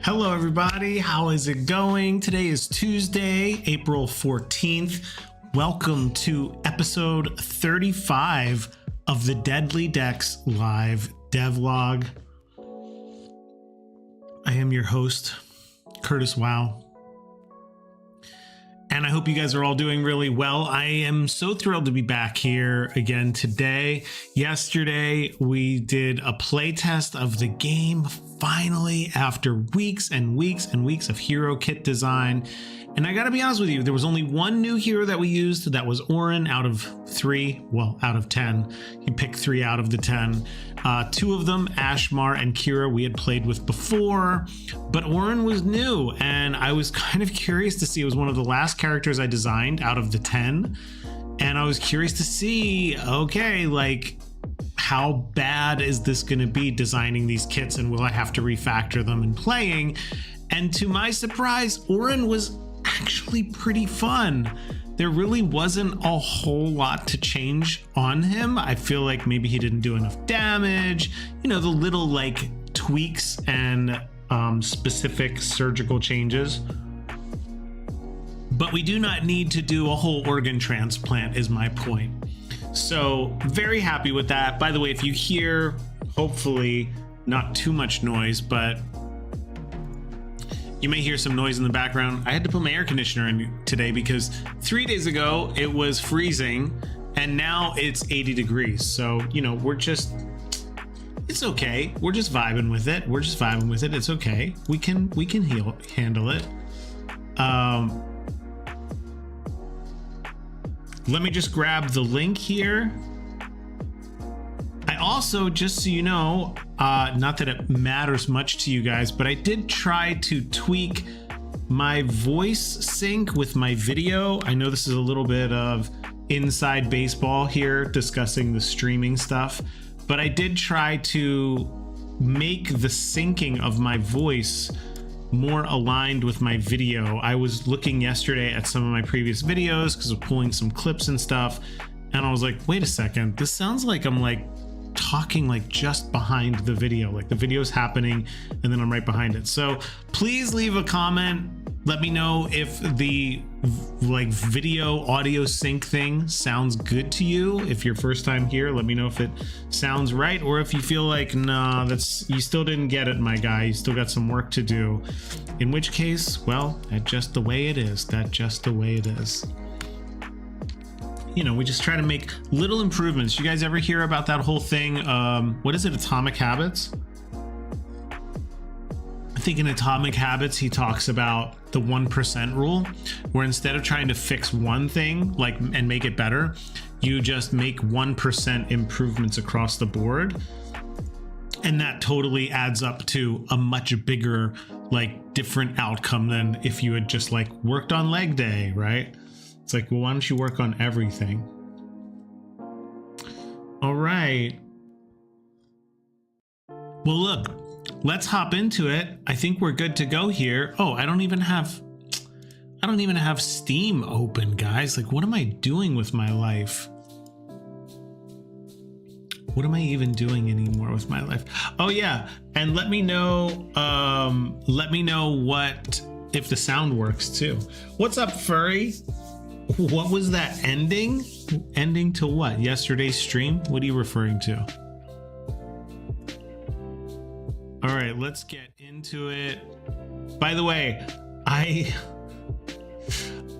Hello everybody, how is it going? Today is Tuesday, April 14th. Welcome to episode 35 of the Deadly Decks live devlog. I am your host, Curtis Wow. And I hope you guys are all doing really well. I am so thrilled to be back here again today. Yesterday, we did a playtest of the game finally after weeks and weeks and weeks of hero kit design. And I gotta be honest with you, there was only one new hero that we used. That was Orin out of 10. He picked 3 out of the 10. 2 of them, Ashmar and Kira, we had played with before, but Orin was new and I was kind of curious to see. It was one of the last characters I designed out of the 10. And I was curious to see, okay, like, how bad is this going to be designing these kits, and will I have to refactor them and playing? And to my surprise, Orin was actually pretty fun. There really wasn't a whole lot to change on him. I feel like maybe he didn't do enough damage, you know, the little like tweaks and specific surgical changes. But we do not need to do a whole organ transplant is my point. So very happy with that. By the way, if you hear, hopefully not too much noise, but you may hear some noise in the background. I had to put my air conditioner in today because 3 days ago it was freezing and now it's 80 degrees. So, you know, it's okay. We're just vibing with it. It's okay. We can handle it. Let me just grab the link here. I also, just so you know, not that it matters much to you guys, but I did try to tweak my voice sync with my video. I know this is a little bit of inside baseball here discussing the streaming stuff, but I did try to make the syncing of my voice more aligned with my video. I was looking yesterday at some of my previous videos because of pulling some clips and stuff, and I was like, wait a second, this sounds like I'm like talking like just behind the video, like the video's happening and then I'm right behind it. So please leave a comment. Let me know if the like video audio sync thing sounds good to you. If you're first time here, let me know if it sounds right, or if you feel like, nah, you still didn't get it, my guy, you still got some work to do. In which case, well, that's just the way it is. You know, we just try to make little improvements. You guys ever hear about that whole thing? What is it? Atomic Habits? I think in Atomic Habits, he talks about the 1% rule, where instead of trying to fix one thing like and make it better, you just make 1% improvements across the board. And that totally adds up to a much bigger, like, different outcome than if you had just like worked on leg day, right? It's like, well, why don't you work on everything? All right. Well, look, let's hop into it. I think we're good to go here. Oh, I don't even have Steam open, guys. Like, what am I doing with my life? What am I even doing anymore with my life? Oh yeah, and let me know what if the sound works too. What's up, Furry? What was that ending? Ending to what? Yesterday's stream? What are you referring to? All right, let's get into it. By the way, I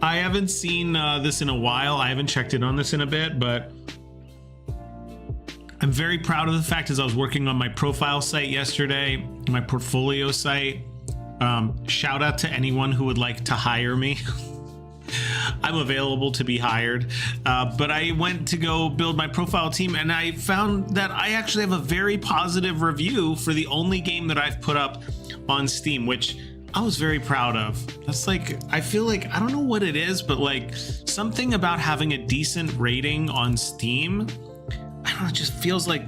haven't seen this in a while. I haven't checked in on this in a bit, but I'm very proud of the fact as I was working on my profile site yesterday, my portfolio site. Shout out to anyone who would like to hire me. I'm available to be hired, but I went to go build my profile team and I found that I actually have a very positive review for the only game that I've put up on Steam, which I was very proud of. That's like, I feel like, I don't know what it is, but like something about having a decent rating on Steam, I don't know, it just feels like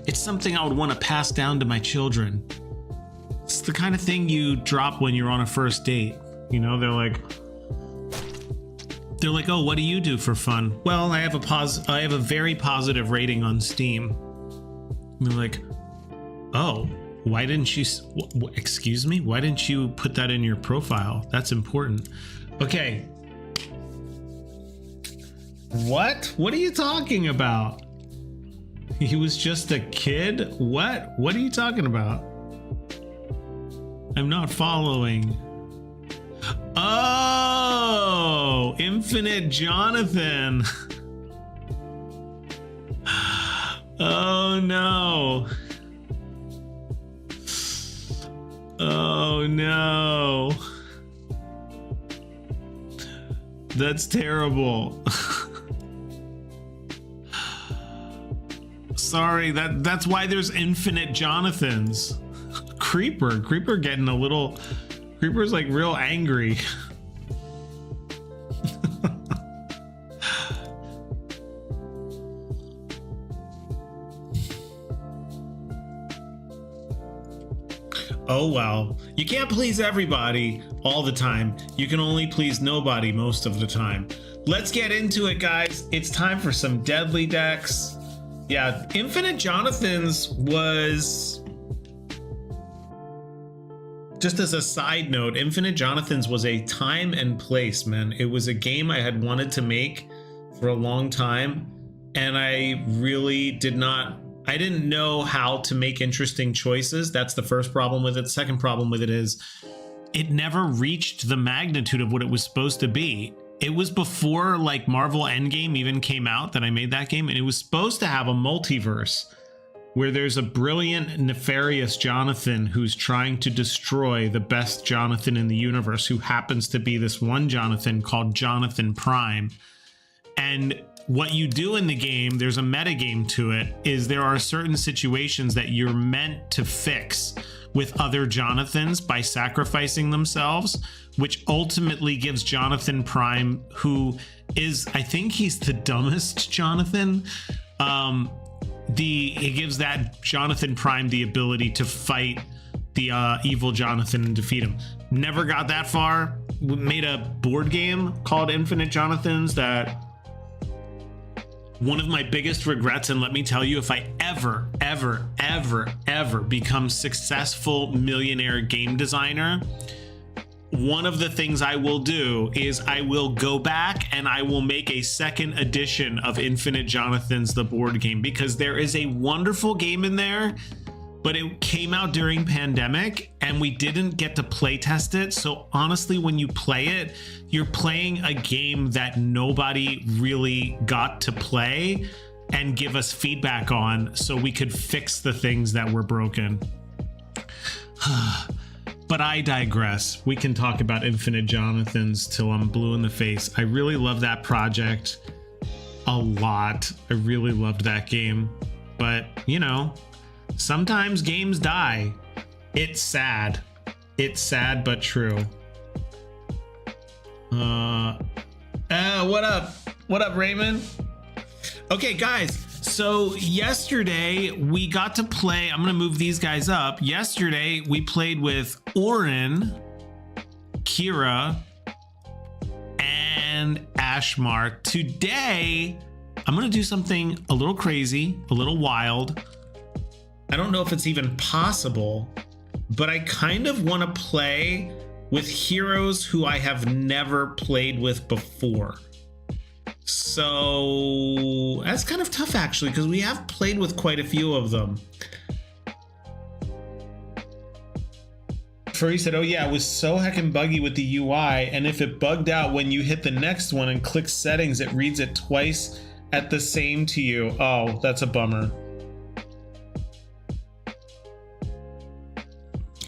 it's something I would want to pass down to my children. It's the kind of thing you drop when you're on a first date. You know, they're like, oh, what do you do for fun? Well, I have a very positive rating on Steam. And they're like, oh, Why didn't you, excuse me? Why didn't you put that in your profile? That's important. Okay. What? What are you talking about? He was just a kid? What? What are you talking about? I'm not following. Oh, Infinite Jonathan. Oh no. Oh no. That's terrible. Sorry, that's why there's Infinite Jonathans. Creeper getting a little, Creeper's like real angry. Oh well, you can't please everybody all the time. You can only please nobody most of the time. Let's get into it, guys. It's time for some deadly decks. Yeah, Infinite Jonathans was, just as a side note, Infinite Jonathans was a time and place, man. It was a game I had wanted to make for a long time, and I really I didn't know how to make interesting choices. That's the first problem with it. The second problem with it is it never reached the magnitude of what it was supposed to be. It was before like Marvel Endgame even came out that I made that game, and it was supposed to have a multiverse where there's a brilliant, nefarious Jonathan who's trying to destroy the best Jonathan in the universe, who happens to be this one Jonathan called Jonathan Prime. And what you do in the game, there's a meta game to it, is there are certain situations that you're meant to fix with other Jonathans by sacrificing themselves, which ultimately gives Jonathan Prime, who is, I think he's the dumbest Jonathan, it gives that Jonathan Prime the ability to fight the evil Jonathan and defeat him. Never got that far. We made a board game called Infinite Jonathans that one of my biggest regrets, and let me tell you, if I ever become successful millionaire game designer, one of the things I will do is I will go back and I will make a second edition of Infinite Jonathans, the board game, because there is a wonderful game in there, but it came out during pandemic and we didn't get to play test it. So honestly, when you play it, you're playing a game that nobody really got to play and give us feedback on so we could fix the things that were broken. But I digress. We can talk about Infinite Jonathans till I'm blue in the face. I really love that project a lot. I really loved that game. But, you know, sometimes games die. It's sad. It's sad but true. What up? What up, Raymond? Okay, guys. So yesterday we got to play, I'm going to move these guys up. Yesterday we played with Orin, Kira, and Ashmar. Today, I'm going to do something a little crazy, a little wild. I don't know if it's even possible, but I kind of want to play with heroes who I have never played with before. So that's kind of tough, actually, because we have played with quite a few of them. Furry said, oh yeah, it was so heckin' buggy with the UI, and if it bugged out when you hit the next one and click settings, it reads it twice at the same to you. Oh, that's a bummer.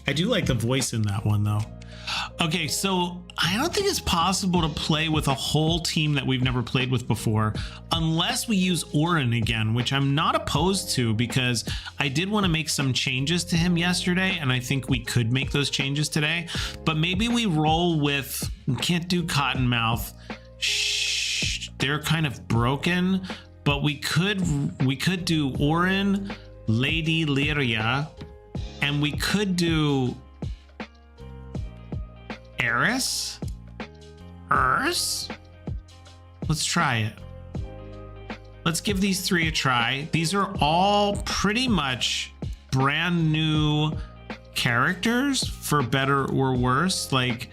I do like the voice in that one, though. Okay, so I don't think it's possible to play with a whole team that we've never played with before, unless we use Orin again, which I'm not opposed to, because I did want to make some changes to him yesterday, and I think we could make those changes today. But maybe we roll with, can't do Cottonmouth. Shh, they're kind of broken, but we could do Orin, Lady Lyria, and we could do Eris? Let's try it. Let's give these three a try. These are all pretty much brand new characters, for better or worse. Like,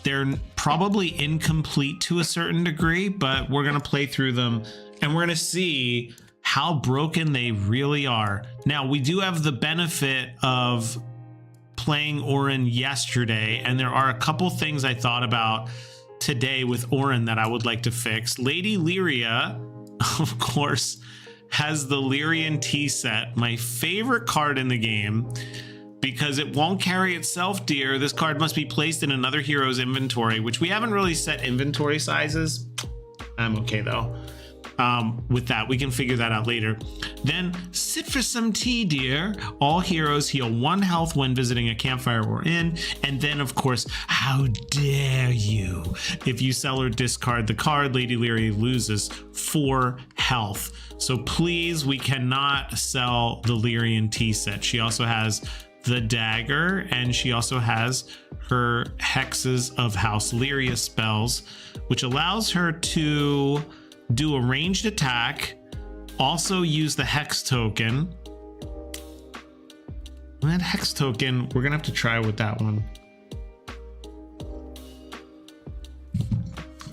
they're probably incomplete to a certain degree, but we're going to play through them and we're going to see how broken they really are. Now, we do have the benefit of playing Orin yesterday, and there are a couple things I thought about today with Orin that I would like to fix. Lady Lyria, of course, has the Lyrian tea set, my favorite card in the game. Because it won't carry itself, dear. This card must be placed in another hero's inventory, which we haven't really set inventory sizes. I'm okay though. With that, we can figure that out later. Then sit for some tea, dear. All heroes heal 1 health when visiting a campfire or inn. And then, of course, how dare you? If you sell or discard the card, Lady Lyria loses 4 health. So please, we cannot sell the Lyrian tea set. She also has the dagger, and she also has her hexes of House Lyria spells, which allows her to do a ranged attack, also use the hex token. And that hex token, we're gonna have to try with that one.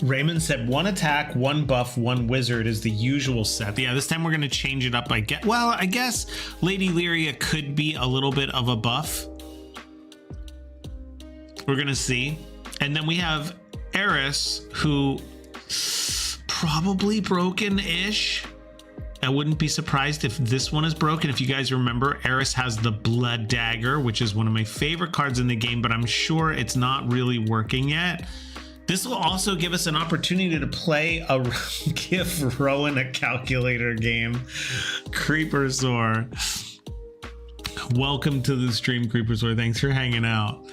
Raymond said 1 attack, 1 buff, 1 wizard is the usual set. Yeah, this time we're going to change it up. I guess Lady Lyria could be a little bit of a buff. We're going to see. And then we have Eris, who probably broken-ish. I wouldn't be surprised if this one is broken. If you guys remember, Eris has the Blood Dagger, which is one of my favorite cards in the game, but I'm sure it's not really working yet. This will also give us an opportunity to play give Rowan a calculator game. Creepersaur. Welcome to the stream, Creepersaur. Thanks for hanging out.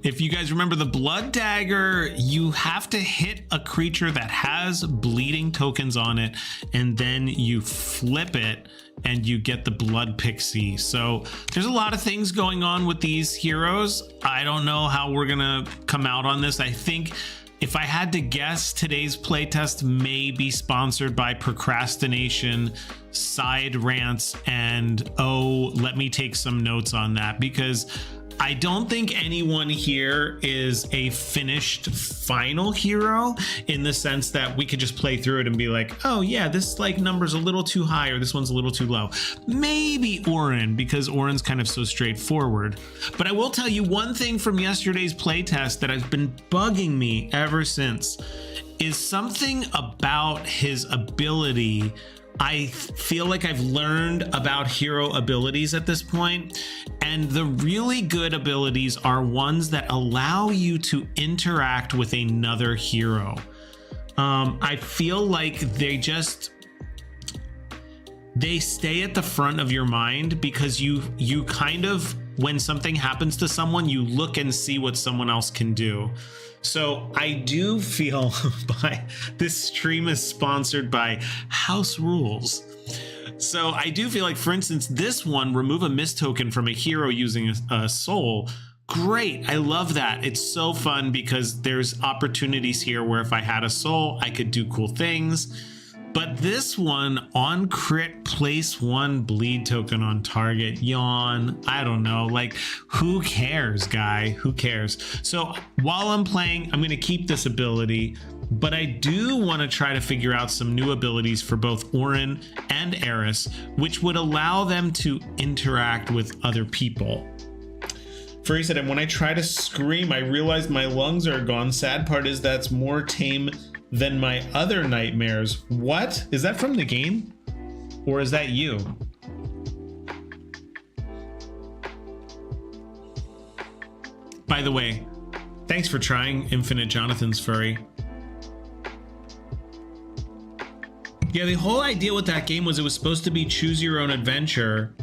If you guys remember the Blood Dagger, you have to hit a creature that has bleeding tokens on it, and then you flip it and you get the Blood Pixie. So there's a lot of things going on with these heroes. I don't know how we're gonna come out on this. I think if I had to guess, today's playtest may be sponsored by procrastination, side rants, and oh, let me take some notes on that, because I don't think anyone here is a finished final hero in the sense that we could just play through it and be like, oh yeah, this like number's a little too high or this one's a little too low. Maybe Orin, because Orin's kind of so straightforward. But I will tell you one thing from yesterday's playtest that has been bugging me ever since is something about his ability. I feel like I've learned about hero abilities at this point, and the really good abilities are ones that allow you to interact with another hero. I feel like they stay at the front of your mind because you kind of, when something happens to someone, you look and see what someone else can do. So I do feel this stream is sponsored by House Rules. So I do feel like, for instance, this one, remove a miss token from a hero using a soul. Great. I love that. It's so fun because there's opportunities here where if I had a soul, I could do cool things. But this one, on crit, place 1 bleed token on target. Yawn. I don't know. Like, who cares, guy? Who cares? So while I'm playing, I'm going to keep this ability, but I do want to try to figure out some new abilities for both Orin and Eris, which would allow them to interact with other people. Furry said, and when I try to scream, I realize my lungs are gone. Sad part is that's more tame than my other nightmares. What? Is that from the game? Or is that you? By the way, thanks for trying Infinite Jonathan's Furry. Yeah, the whole idea with that game was it was supposed to be choose your own adventure.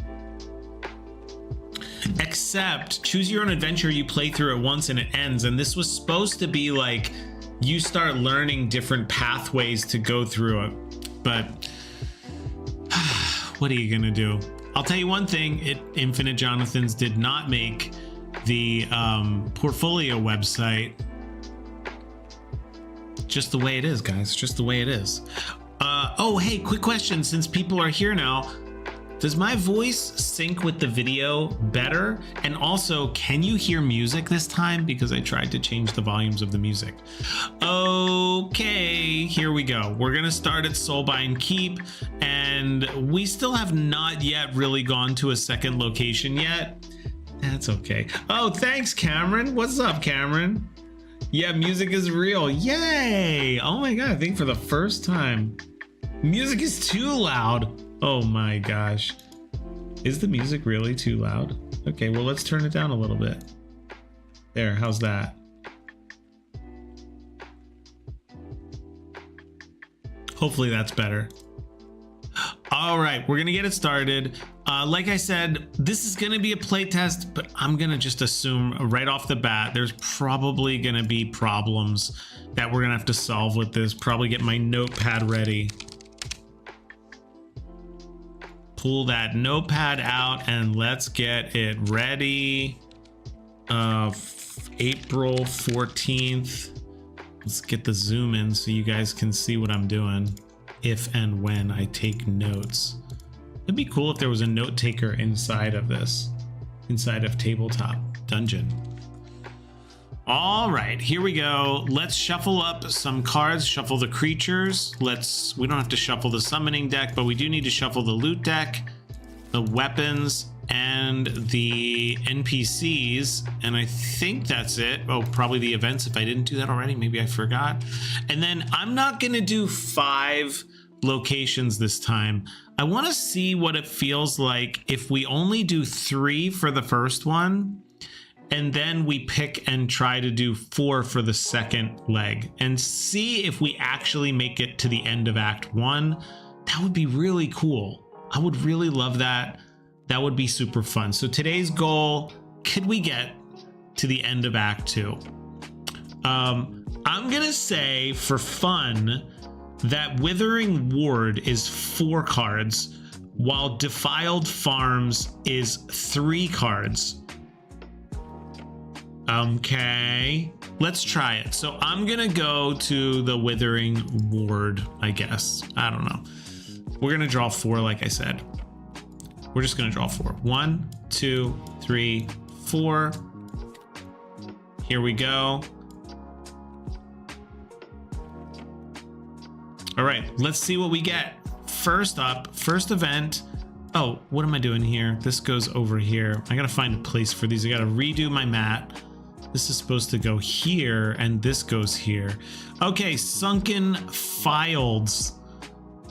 Except choose your own adventure, you play through it once and it ends. And this was supposed to be like, you start learning different pathways to go through it. But what are you gonna do? I'll tell you one thing, Infinite Jonathan's did not make the portfolio website. Just the way it is, guys, just the way it is. Oh, hey, quick question, since people are here now, Does my voice sync with the video better? And also, can you hear music this time? Because I tried to change the volumes of the music. Okay, here we go. We're gonna start at Soulbind Keep, and we still have not yet really gone to a second location yet. That's okay. Oh, thanks, Cameron. What's up, Cameron? Yeah, music is real. Yay! Oh my God, I think for the first time. Music is too loud. Oh my gosh. Is the music really too loud? Okay, well, let's turn it down a little bit. There, how's that? Hopefully that's better. All right, we're gonna get it started. Like I said, this is gonna be a playtest, but I'm gonna just assume right off the bat, there's probably gonna be problems that we're gonna have to solve with this. Probably get my notepad ready. Pull that notepad out and let's get it ready. April 14th. Let's get the zoom in so you guys can see what I'm doing if and when I take notes. It'd be cool if there was a note taker inside of this, inside of Tabletop Dungeon. All right, here we go. Let's shuffle up some cards, shuffle the creatures. We don't have to shuffle the summoning deck, but we do need to shuffle the loot deck, the weapons, and the NPCs. And I think that's it. Oh, probably the events if I didn't do that already. Maybe I forgot. And then I'm not gonna do 5 locations this time. I wanna see what it feels like if we only do 3 for the first one, and then we pick and try to do 4 for the second leg and see if we actually make it to the end of Act 1. That would be really cool. I would really love that. That would be super fun. So today's goal, could we get to the end of Act 2? I'm gonna say for fun that Withering Ward is 4 cards, while Defiled Farms is 3 cards. Okay, let's try it. So I'm gonna go to the Withering Ward, I guess. I don't know. We're gonna draw 4, like I said. We're just gonna draw 4. 1, 2, 3, 4. Here we go. All right, let's see what we get. First up, first event. Oh, what am I doing here? This goes over here. I gotta find a place for these. I gotta redo my mat. This is supposed to go here, and this goes here. Okay, Sunken Fields.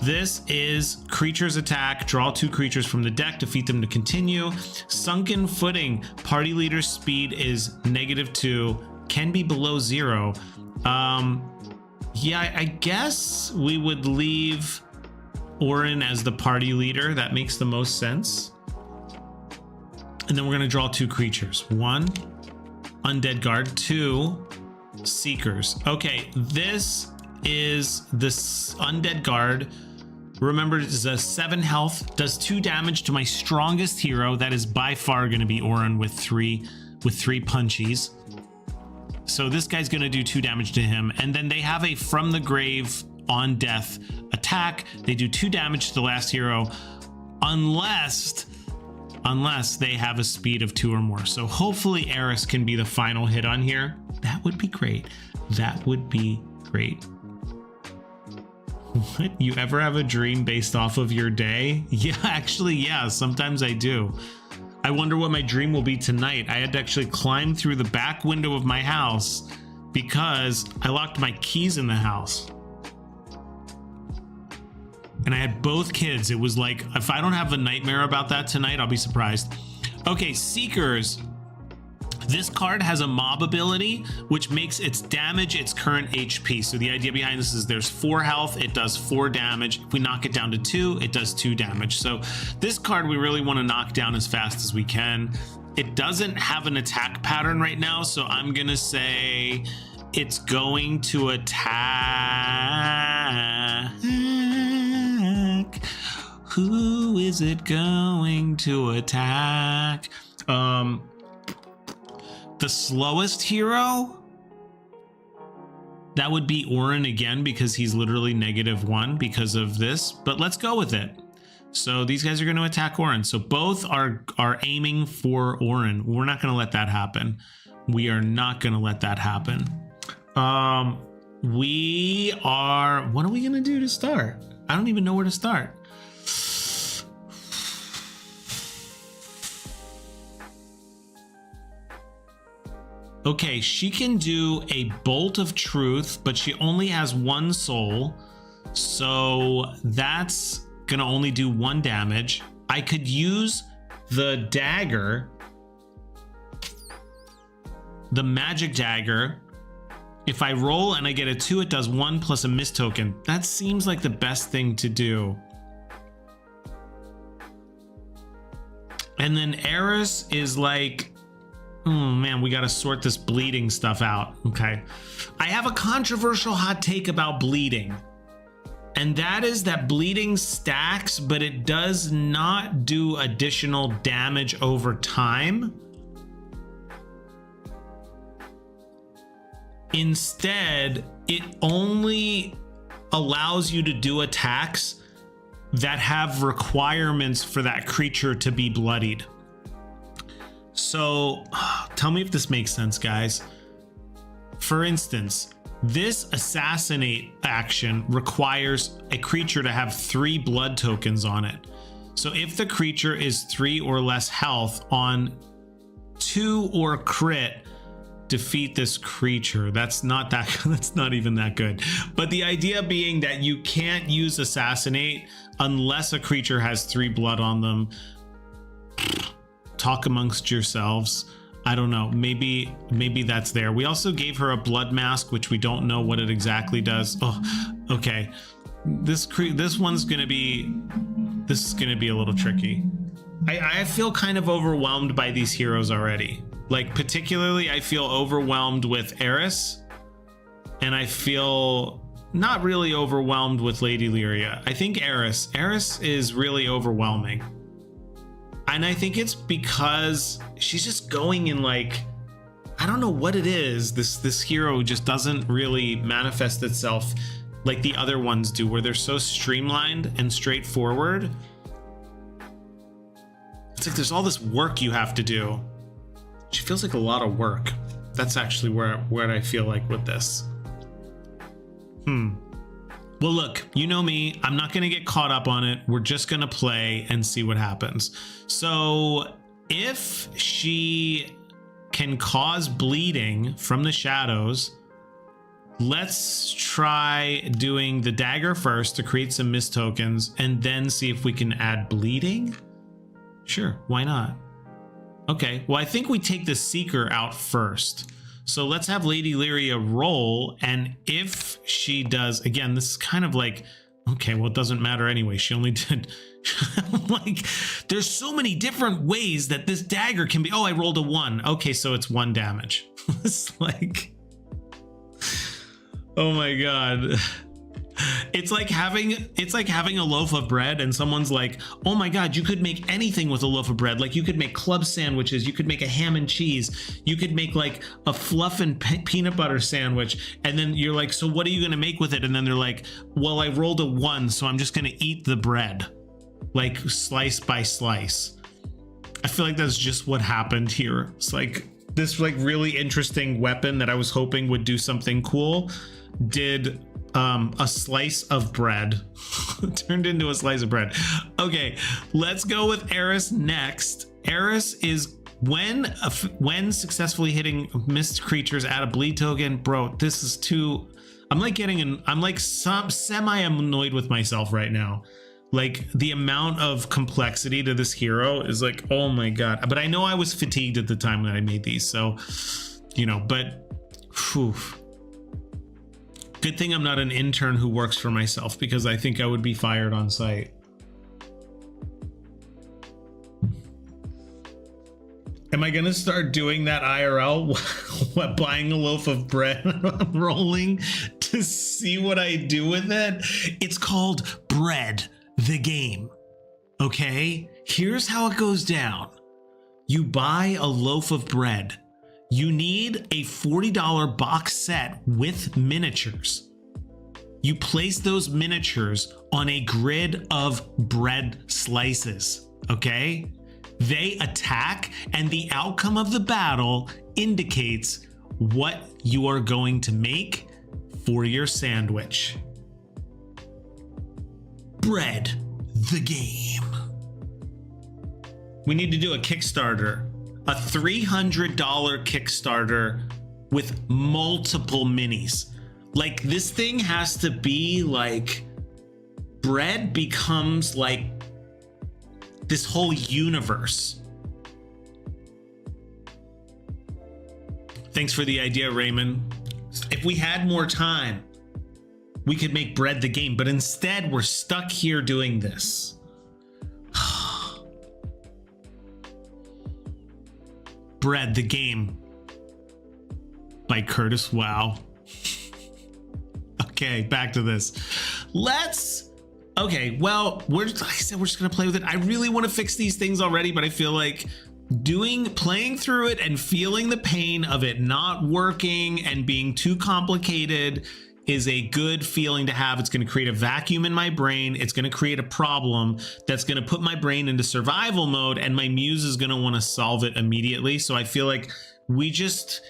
This is creatures attack. Draw 2 creatures from the deck, defeat them to continue. Sunken Footing. Party leader's speed is -2. Can be below 0. Yeah, I guess we would leave Orin as the party leader. That makes the most sense. And then we're gonna draw 2 creatures. 1, Undead Guard. 2, Seekers. Okay, this is the Undead Guard. Remember, it's a 7 health, does 2 damage to my strongest hero. That is by far gonna be Orin with 3 punchies. So this guy's gonna do 2 damage to him. And then they have a From the Grave on death attack. They do 2 damage to the last hero unless they have a speed of 2 or more. So hopefully Eris can be the final hit on here. That would be great. That would be great. What? You ever have a dream based off of your day? Yeah, actually, yeah, sometimes I do. I wonder what my dream will be tonight. I had to actually climb through the back window of my house because I locked my keys in the house. And I had both kids. It was like, if I don't have a nightmare about that tonight, I'll be surprised. Okay, Seekers. This card has a mob ability, which makes its damage its current HP. So the idea behind this is there's 4 health, it does 4 damage. If we knock it down to 2, it does 2 damage. So this card we really want to knock down as fast as we can. It doesn't have an attack pattern right now, so I'm gonna say it's going to attack. Who is it going to attack? The slowest hero? That would be Orin again, because he's literally -1 because of this, but let's go with it. So these guys are going to attack Orin. So both are aiming for Orin. We're not going to let that happen. We are not going to let that happen. We are... What are we going to do to start? I don't even know where to start. Okay, she can do a bolt of truth, but she only has 1 soul. So that's gonna only do 1 damage. I could use the dagger, the magic dagger. If I roll and I get a 2, it does 1 plus a miss token. That seems like the best thing to do. And then Eris is like, oh man, we gotta sort this bleeding stuff out. Okay. I have a controversial hot take about bleeding. And that is that bleeding stacks, but it does not do additional damage over time. Instead, it only allows you to do attacks that have requirements for that creature to be bloodied. So tell me if this makes sense, guys. For instance, this assassinate action requires a creature to have 3 blood tokens on it. So if the creature is 3 or less health on 2 or crit, defeat this creature. That's not even that good. But the idea being that you can't use assassinate unless a creature has 3 blood on them. Talk amongst yourselves. I don't know. Maybe that's there. We also gave her a blood mask, which we don't know what it exactly does. Oh, okay. This one's gonna be. This is gonna be a little tricky. I feel kind of overwhelmed by these heroes already. Like particularly, I feel overwhelmed with Eris, and I feel not really overwhelmed with Lady Lyria. I think Eris is really overwhelming. And I think it's because she's just going in like, I don't know what it is. This hero just doesn't really manifest itself like the other ones do, where they're so streamlined and straightforward. It's like there's all this work you have to do. She feels like a lot of work. That's actually where I feel like with this. Well, look, you know me, I'm not going to get caught up on it. We're just going to play and see what happens. So if she can cause bleeding from the shadows, let's try doing the dagger first to create some miss tokens and then see if we can add bleeding. Sure, why not? Okay, well, I think we take the Seeker out first. So let's have Lady Lyria roll, and if she does, again, this is kind of like, okay, well, it doesn't matter anyway. She only did, like, there's so many different ways that this dagger can be. Oh, I rolled a 1. Okay, so it's 1 damage. It's like, oh my God. It's like having a loaf of bread and someone's like, oh my God, you could make anything with a loaf of bread. Like you could make club sandwiches, you could make a ham and cheese, you could make like a fluff and peanut butter sandwich. And then you're like, so what are you going to make with it? And then they're like, well, I rolled a 1, so I'm just going to eat the bread, like slice by slice. I feel like that's just what happened here. It's like this like really interesting weapon that I was hoping would do something cool did a slice of bread. Turned into a slice of bread. Okay, let's go with Eris next. Eris is when successfully hitting missed creatures, add a bleed token. Bro, this is too, I'm like semi annoyed with myself right now. Like the amount of complexity to this hero is like, oh my God. But I know I was fatigued at the time that I made these, so you know, but whew. Good thing I'm not an intern who works for myself, because I think I would be fired on site. Am I gonna start doing that IRL? What, buying a loaf of bread and rolling to see what I do with it? It's called Bread the Game. Okay? Here's how it goes down. You buy a loaf of bread. You need a $40 box set with miniatures. You place those miniatures on a grid of bread slices, okay? They attack, and the outcome of the battle indicates what you are going to make for your sandwich. Bread the game. We need to do a Kickstarter, a $300 Kickstarter with multiple minis. Like, this thing has to be like, bread becomes like this whole universe. Thanks for the idea, Raymond. If we had more time, we could make bread the game, but instead we're stuck here doing this. Bread the game by Curtis. Wow. Okay, back to this. Okay, well, like I said, we're just gonna play with it. I really want to fix these things already, but I feel like playing through it and feeling the pain of it not working and being too complicated is a good feeling to have. It's going to create a vacuum in my brain. It's going to create a problem that's going to put my brain into survival mode, and my muse is going to want to solve it immediately. So I feel like we just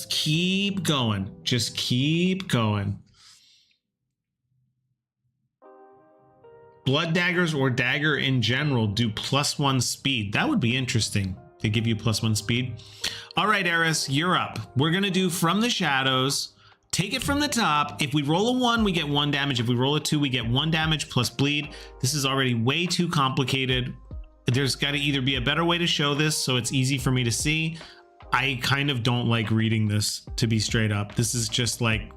keep going. Just keep going. Blood daggers or dagger in general do +1 speed. That would be interesting. They give you +1 speed. All right, Eris, you're up. We're going to do From the Shadows. Take it from the top. If we roll a 1, we get 1 damage. If we roll a 2, we get 1 damage plus bleed. This is already way too complicated. There's got to either be a better way to show this so it's easy for me to see. I kind of don't like reading this, to be straight up. This is just like,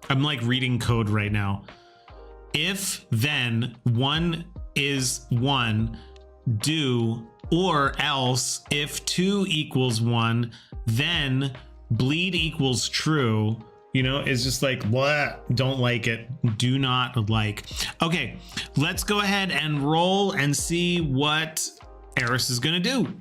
I'm like reading code right now. If then 1 is 1, do, or else if 2 equals 1, then bleed equals true. You know, it's just like, what? Don't like it. Do not like. Okay, let's go ahead and roll and see what Eris is gonna do.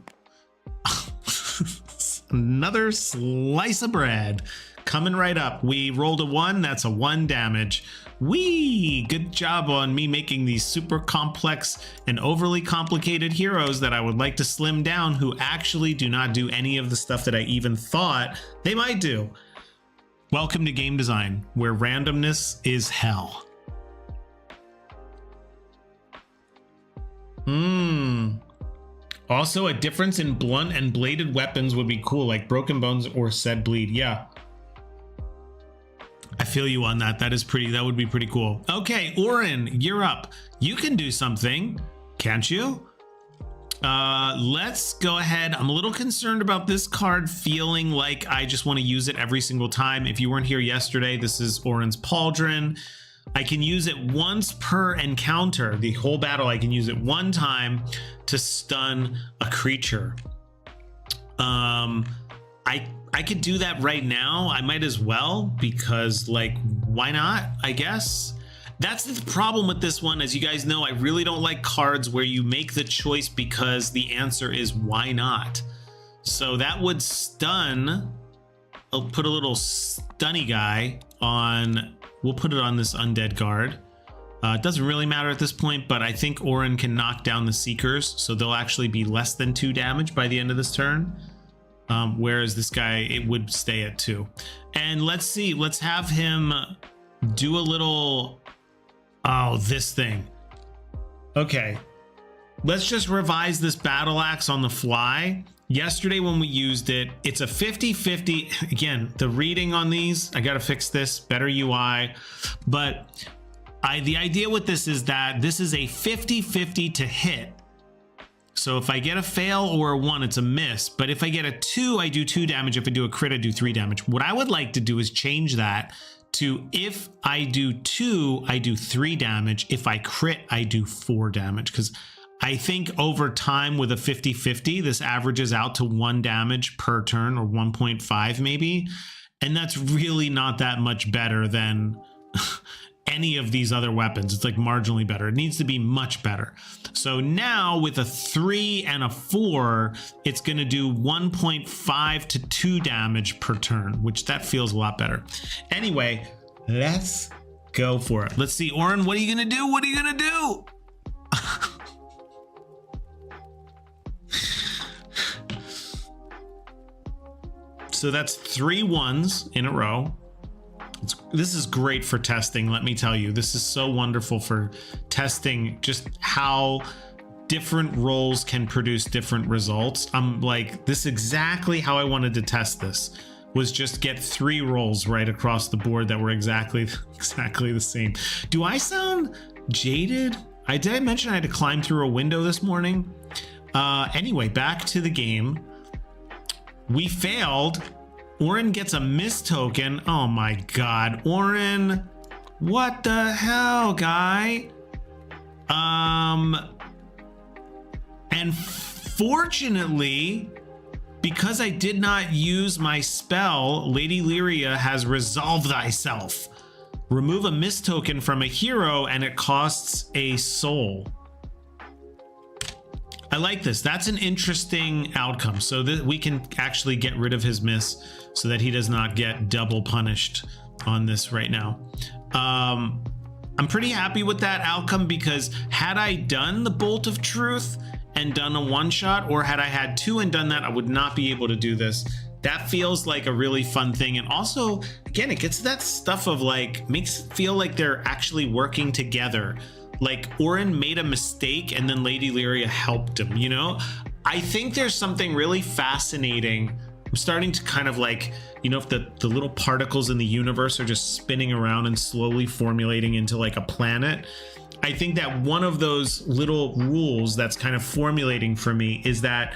Another slice of bread coming right up. We rolled a 1, that's a 1 damage. Whee! Good job on me making these super complex and overly complicated heroes that I would like to slim down, who actually do not do any of the stuff that I even thought they might do. Welcome to game design, where randomness is hell. Also, a difference in blunt and bladed weapons would be cool, like broken bones or said bleed. Yeah. I feel you on that. That would be pretty cool. Okay, Orin, you're up. You can do something, can't you? Let's go ahead. I'm a little concerned about this card feeling like I just want to use it every single time. If you weren't here yesterday, this is Orin's Pauldron. I can use it once per encounter. The whole battle, I can use it 1 time to stun a creature. I could do that right now. I might as well, because like, why not, I guess. That's the problem with this one. As you guys know, I really don't like cards where you make the choice because the answer is why not. So that would stun. I'll put a little stunny guy on. We'll put it on this undead guard. It doesn't really matter at this point, but I think Orin can knock down the Seekers, so they'll actually be less than 2 damage by the end of this turn. Whereas this guy, it would stay at 2. And let's see, let's have him do a little... Oh, this thing. Okay. Let's just revise this battle axe on the fly. Yesterday when we used it, it's a 50-50. Again, the reading on these, I got to fix this, better UI. But the idea with this is that this is a 50-50 to hit. So if I get a fail or a 1, it's a miss. But if I get a 2, I do 2 damage. If I do a crit, I do 3 damage. What I would like to do is change that to, if I do 2, I do 3 damage. If I crit, I do 4 damage. Because I think over time with a 50-50, this averages out to 1 damage per turn, or 1.5 maybe. And that's really not that much better than any of these other weapons. It's like marginally better. It needs to be much better. So now with a 3 and a 4, it's going to do 1.5 to 2 damage per turn, which that feels a lot better. Anyway, let's Go for it. Let's see, Orin, what are you gonna do? What are you gonna do? So that's 3 ones in a row. This is great for testing, let me tell you. This is so wonderful for testing just how different rolls can produce different results. I'm like, this is exactly how I wanted to test this, was just get 3 rolls right across the board that were exactly the same. Do I sound jaded? Did I mention I had to climb through a window this morning? Anyway, back to the game. We failed. Orin gets a miss token. Oh my God, Orin, what the hell, guy? And fortunately, because I did not use my spell, Lady Lyria has resolved thyself. Remove a miss token from a hero and it costs a soul. I like this. That's an interesting outcome, so that we can actually get rid of his miss so that he does not get double punished on this right now. I'm pretty happy with that outcome, because had I done the Bolt of Truth and done a one-shot, or had I had 2 and done that, I would not be able to do this. That feels like a really fun thing. And also, again, it gets that stuff of like, makes it feel like they're actually working together. Like Orin made a mistake and then Lady Lyria helped him, you know? I think there's something really fascinating. I'm starting to kind of like, you know, if the little particles in the universe are just spinning around and slowly formulating into like a planet. I think that one of those little rules that's kind of formulating for me is that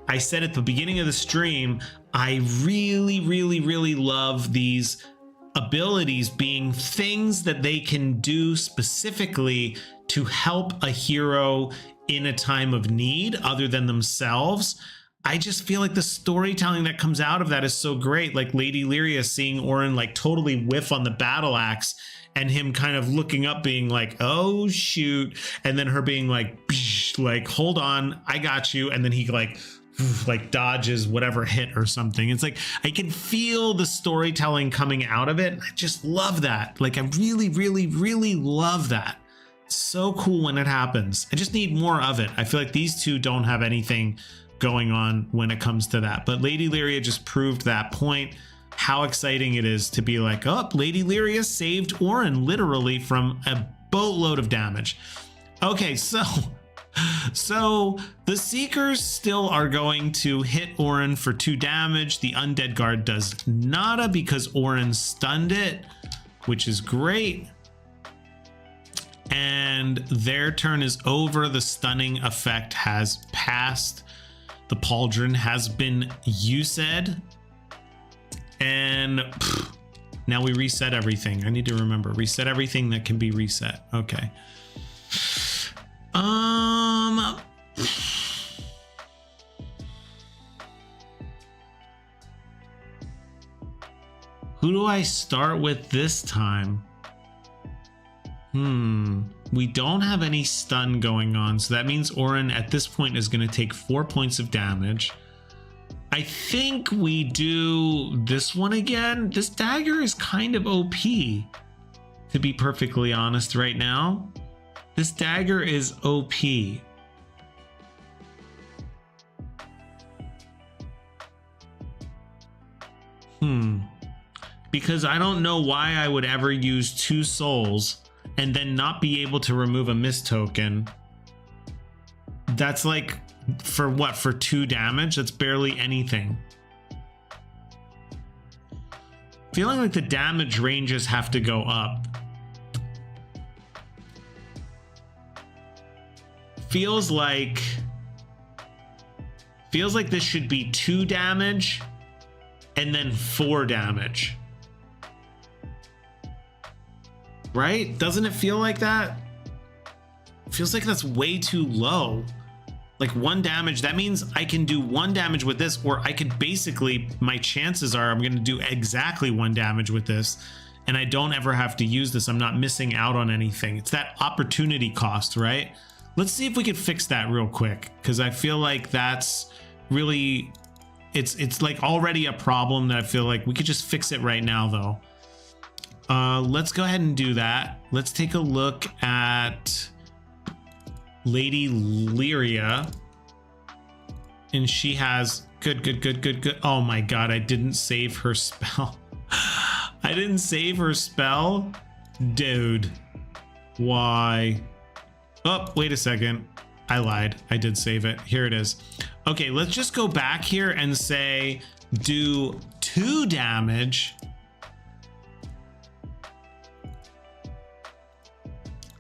I said at the beginning of the stream, I really, really, really love these abilities being things that they can do specifically to help a hero in a time of need other than themselves. I just feel like the storytelling that comes out of that is so great. Like Lady Lyria seeing Orin like totally whiff on the battle axe and him kind of looking up being like, oh shoot, and then her being like hold on, I got you, and then he like dodges whatever hit or something. It's like I can feel the storytelling coming out of it. I just love that. Like I really, really, really love that. It's so cool when it happens. I just need more of it. I feel like these two don't have anything going on when it comes to that, but Lady Lyria just proved that point. How exciting it is to be like, oh, Lady Lyria saved Orin literally from a boatload of damage. Okay, so the Seekers still are going to hit Orin for 2 damage. The Undead Guard does nada because Orin stunned it, which is great. And their turn is over. The stunning effect has passed. The Pauldron has been used. And now we reset everything. I need to remember, reset everything that can be reset. Okay. Who do I start with this time? We don't have any stun going on, so that means Orin at this point is going to take 4 points of damage. I think we do this one again. This dagger is kind of OP, to be perfectly honest right now. This dagger is OP. Because I don't know why I would ever use 2 souls and then not be able to remove a miss token. That's like, for what, for 2 damage? That's barely anything. Feeling like the damage ranges have to go up. Feels like this should be 2 damage and then 4 damage. Right? Doesn't it feel like that? It feels like that's way too low. Like 1 damage, that means I can do 1 damage with this, or I could basically, my chances are I'm going to do exactly 1 damage with this, and I don't ever have to use this. I'm not missing out on anything. It's that opportunity cost, right? Let's see if we could fix that real quick, because I feel like that's really, it's like already a problem that I feel like we could just fix it right now though. Let's go ahead and do that. Let's take a look at Lady Lyria. And she has good. Oh my god, I didn't save her spell. I didn't save her spell? Dude. Why? Oh, wait a second. I lied. I did save it. Here it is. Okay, let's just go back here and say do 2 damage.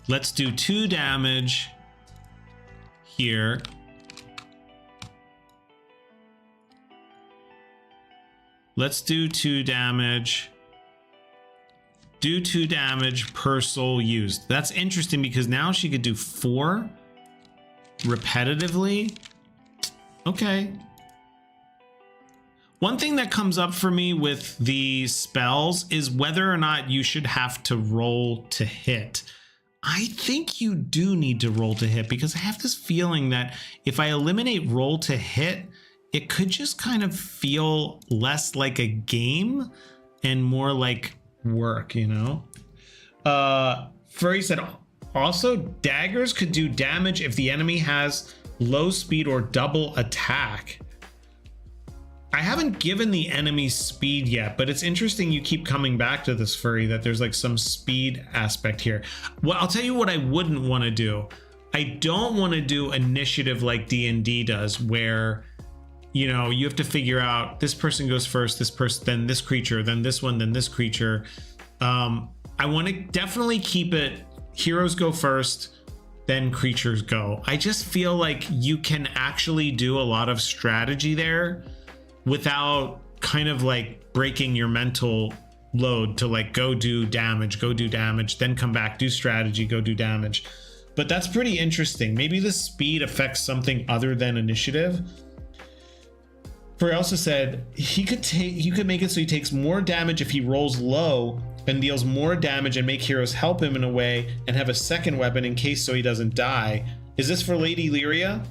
Let's do 2 damage here. Let's do 2 damage. Do 2 damage per soul used. That's interesting because now she could do 4 repetitively. Okay. One thing that comes up for me with the spells is whether or not you should have to roll to hit. I think you do need to roll to hit because I have this feeling that if I eliminate roll to hit, it could just kind of feel less like a game and more like work, you know? Furry said, also daggers could do damage if the enemy has low speed or double attack. I haven't given the enemy speed yet, but it's interesting you keep coming back to this, Furry, that there's like some speed aspect here. Well, I'll tell you what I wouldn't want to do. I don't want to do initiative like D&D does, where you know, you have to figure out this person goes first, this person, then this creature, then this one, then this creature. I want to definitely keep it heroes go first, then creatures go. I just feel like you can actually do a lot of strategy there without kind of like breaking your mental load to like go do damage, then come back, do strategy, go do damage. But that's pretty interesting. Maybe the speed affects something other than initiative. Frey also said he could make it so he takes more damage if he rolls low and deals more damage and make heroes help him in a way and have a second weapon in case so he doesn't die. Is this for Lady Lyria?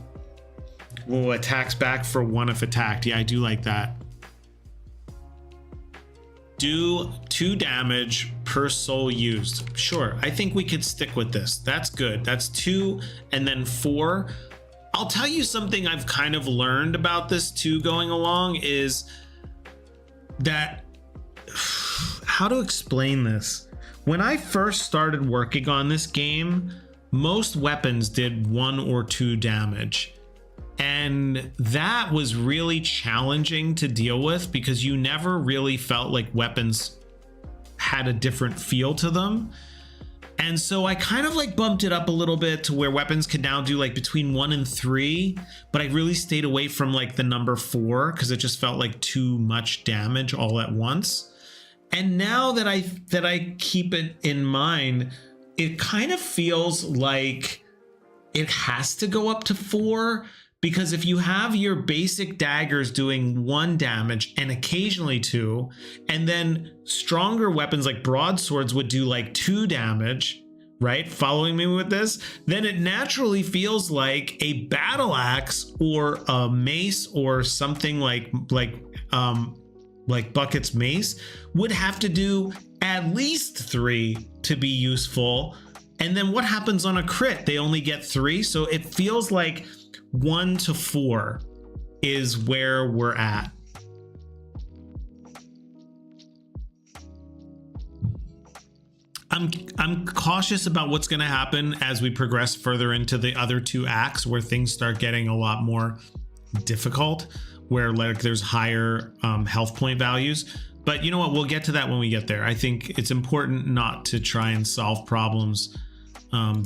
Whoa, attacks back for 1 if attacked. Yeah, I do like that. Do 2 damage per soul used. Sure, I think we could stick with this. That's good. That's 2 and then 4. I'll tell you something I've kind of learned about this too going along is that, how to explain this? When I first started working on this game, most weapons did 1 or 2 damage. And that was really challenging to deal with because you never really felt like weapons had a different feel to them. And so I kind of like bumped it up a little bit to where weapons can now do like between 1 and 3, but I really stayed away from like the number 4 because it just felt like too much damage all at once. And now that I keep it in mind, it kind of feels like it has to go up to 4, because if you have your basic daggers doing 1 damage and occasionally 2, and then stronger weapons like broadswords would do like 2 damage, right? Following me with this? Then it naturally feels like a battle axe or a mace or something like Bucket's mace would have to do at least 3 to be useful. And then what happens on a crit? They only get 3. So it feels like 1 to 4 is where we're at. I'm cautious about what's going to happen as we progress further into the other 2 acts where things start getting a lot more difficult, where like there's higher health point values. But you know what? We'll get to that when we get there. I think it's important not to try and solve problems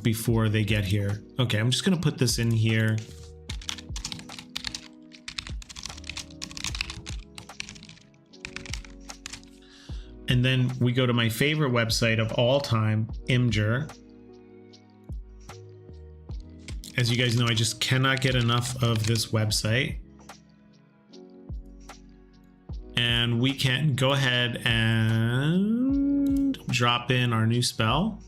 before they get here. Okay, I'm just going to put this in here. And then we go to my favorite website of all time, Imgur. As you guys know, I just cannot get enough of this website. And we can go ahead and drop in our new spell.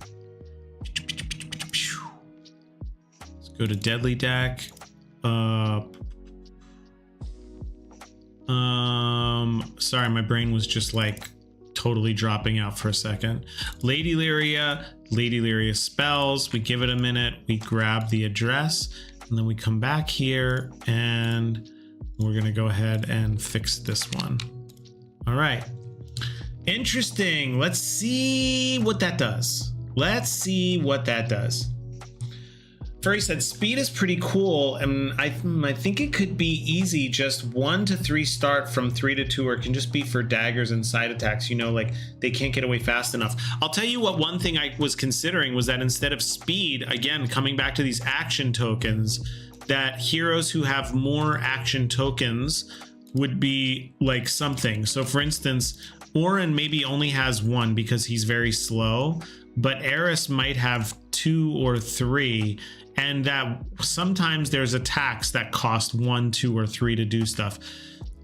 Let's go to Deadly Deck. Sorry, my brain was just like totally dropping out for a second. Lady Lyria spells. We give it a minute. We grab the address, and then we come back here, and we're going to go ahead and fix this one. All right. Interesting. Let's see what that does. Let's see what that does. Furry said speed is pretty cool, and I think it could be easy, just 1 to 3 start from 3 to 2, or it can just be for daggers and side attacks, you know, like they can't get away fast enough. I'll tell you what, one thing I was considering was that instead of speed, again, coming back to these action tokens, that heroes who have more action tokens would be like something. So for instance, Orin maybe only has 1 because he's very slow, but Eris might have 2 or 3, and that sometimes there's attacks that cost 1, 2, or 3 to do stuff.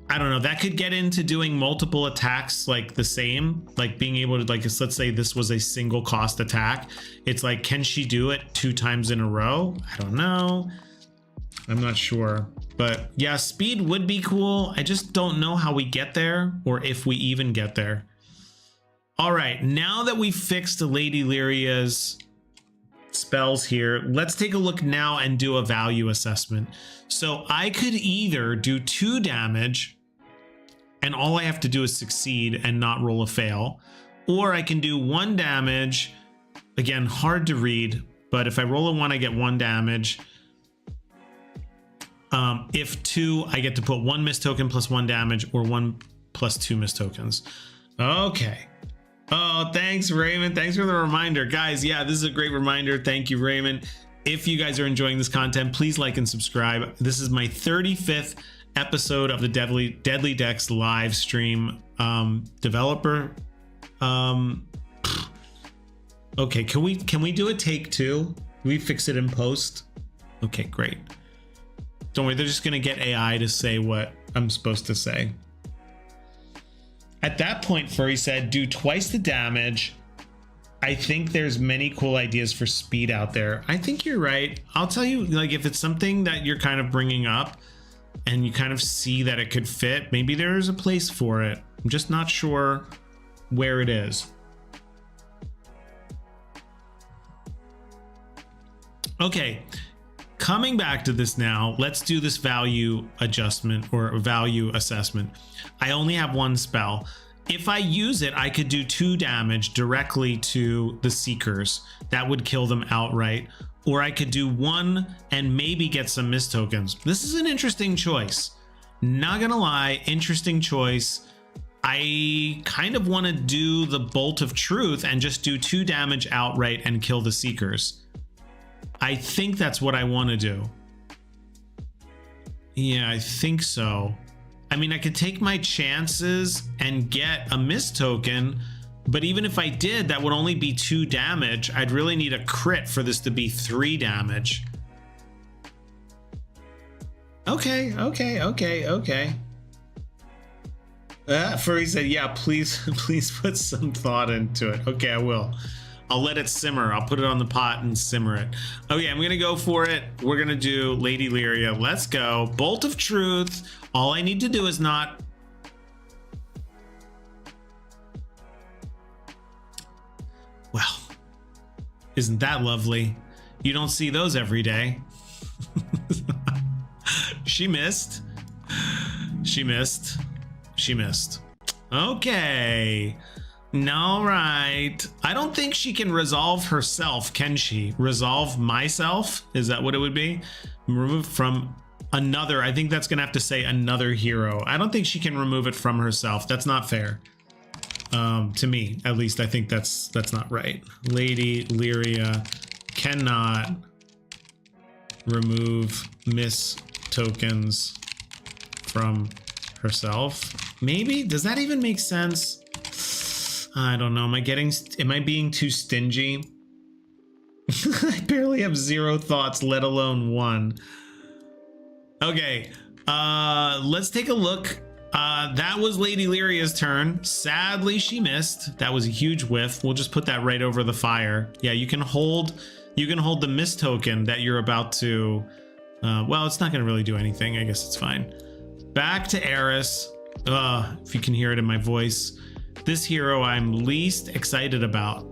I don't know, that could get into doing multiple attacks like the same, like being able to, like, let's say this was a single cost attack. It's like, can she do it 2 times in a row? I don't know. I'm not sure. But yeah, speed would be cool. I just don't know how we get there, or if we even get there. All right, now that we've fixed Lady Lyria's spells here, let's take a look now and do a value assessment. So I could either do 2 damage, and all I have to do is succeed and not roll a fail, or I can do 1 damage. Again, hard to read, but if I roll a 1, I get 1 damage. If 2, I get to put 1 miss token plus 1 damage, or 1 plus 2 miss tokens. Okay. Oh, thanks, Raymond. Thanks for the reminder. Guys, yeah, this is a great reminder. Thank you, Raymond. If you guys are enjoying this content, please like and subscribe. This is my 35th episode of the Deadly Decks live stream. Developer. Okay, can we do a take 2? Can we fix it in post? Okay, great. Don't worry, they're just going to get AI to say what I'm supposed to say. At that point, Furry said, do twice the damage. I think there's many cool ideas for speed out there. I think you're right. I'll tell you, like, if it's something that you're kind of bringing up and you kind of see that it could fit, maybe there is a place for it. I'm just not sure where it is. Okay. Coming back to this now, let's do this value adjustment or value assessment. I only have 1 spell. If I use it, I could do 2 damage directly to the Seekers. That would kill them outright. Or I could do 1 and maybe get some miss tokens. This is an interesting choice. Not gonna lie, interesting choice. I kind of want to do the Bolt of Truth and just do 2 damage outright and kill the Seekers. I think that's what I want to do. Yeah, I think so. I mean, I could take my chances and get a miss token, but even if I did, that would only be 2 damage. I'd really need a crit for this to be 3 damage. Okay. Furry said, yeah, please put some thought into it. Okay, I will. I'll let it simmer. I'll put it on the pot and simmer it. Okay, I'm gonna go for it. We're gonna do Lady Lyria. Let's go. Bolt of Truth. All I need to do is not... Well, isn't that lovely? You don't see those every day. She missed. She missed. She missed. Okay. All right. I don't think she can resolve herself, can she? Resolve myself? Is that what it would be? Remove from another. I think that's going to have to say another hero. I don't think she can remove it from herself. That's not fair. To me, at least, I think that's not right. Lady Lyria cannot remove miss tokens from herself. Maybe? Does that even make sense? I don't know. Am I being too stingy? I barely have 0 thoughts, let alone 1. Okay, let's take a look. That was Lady Lyria's turn. Sadly, she missed. That was a huge whiff. We'll just put that right over the fire. Yeah, you can hold the miss token that you're about to... well, it's not going to really do anything. I guess it's fine. Back to Eris. If you can hear it in my voice. This hero I'm least excited about.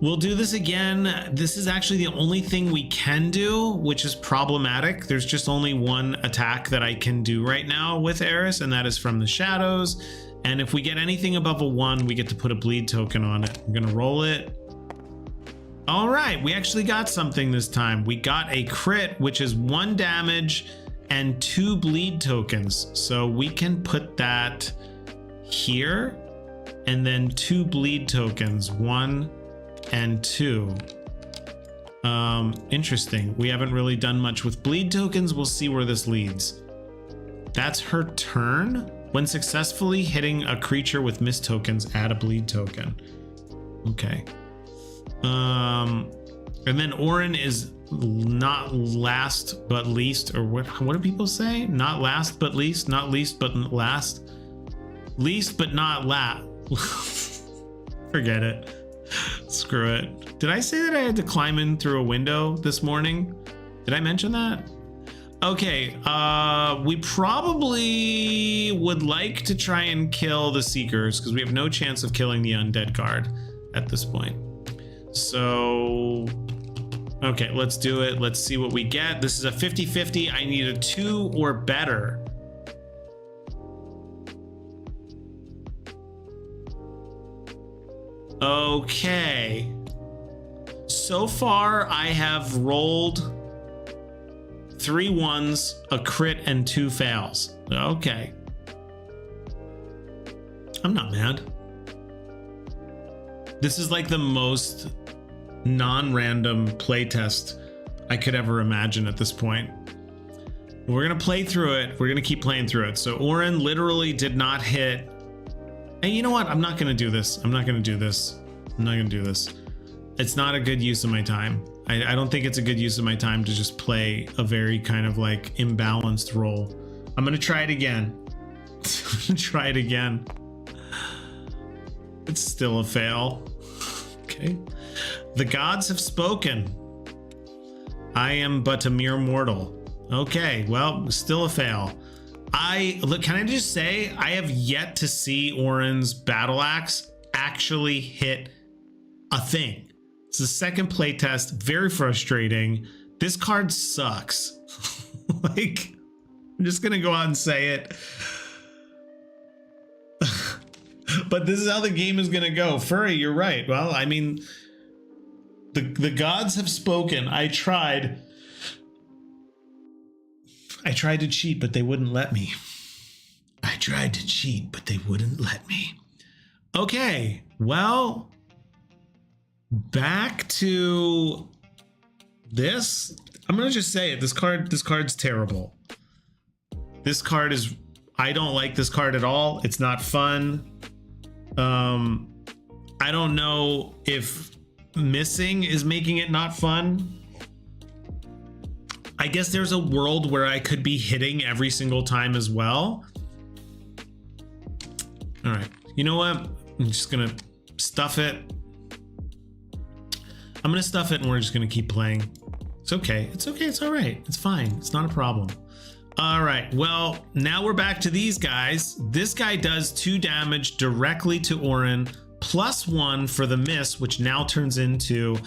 We'll do this again. This is actually the only thing we can do, which is problematic. There's just only one attack that I can do right now with Eris, and that is from the shadows. And if we get anything above a 1, we get to put a bleed token on it. I'm gonna roll it. All right, we actually got something this time. We got a crit, which is 1 damage and 2 bleed tokens. So we can put that here, and then 2 bleed tokens, 1 and 2. Interesting. We haven't really done much with bleed tokens. We'll see where this leads. That's her turn. When successfully hitting a creature with mist tokens, add a bleed token. Okay. And then Orin is not last but least, or what do people say? Not last but least, not least but last. Least but not last. Forget it. Screw it. Did I say that I had to climb in through a window this morning? Did I mention that? Okay, we probably would like to try and kill the Seekers because we have no chance of killing the undead guard at this point. So, okay, let's do it. Let's see what we get. This is a 50-50. I need a 2 or better. Okay. So far, I have rolled 3 1s, a crit, and 2 fails. Okay. I'm not mad. This is like the most non-random playtest I could ever imagine at this point. We're gonna play through it. We're gonna keep playing through it. So Orin literally did not hit. Hey, you know what? I'm not gonna do this. I'm not gonna do this. I'm not gonna do this. It's not a good use of my time. I don't think it's a good use of my time to just play a very kind of like imbalanced role. I'm gonna try it again. Try it again. It's still a fail. Okay. The gods have spoken. I am but a mere mortal. Okay, well, still a fail. Look, can I just say, I have yet to see Orin's battle axe actually hit a thing. It's the second playtest, very frustrating. This card sucks. Like, I'm just gonna go out and say it. But this is how the game is gonna go. Furry, you're right. Well, I mean, the gods have spoken. I tried to cheat, but they wouldn't let me. I tried to cheat, but they wouldn't let me. Okay, well, back to this. I'm gonna just say it. This card's terrible. This card is, I don't like this card at all. It's not fun. I don't know if missing is making it not fun. I guess there's a world where I could be hitting every single time as well. All right, you know what? I'm just gonna stuff it. I'm gonna stuff it and we're just gonna keep playing. It's okay, it's okay, it's all right. It's fine, it's not a problem. All right, well, now we're back to these guys. This guy does 2 damage directly to Orin, +1 for the miss, which now turns into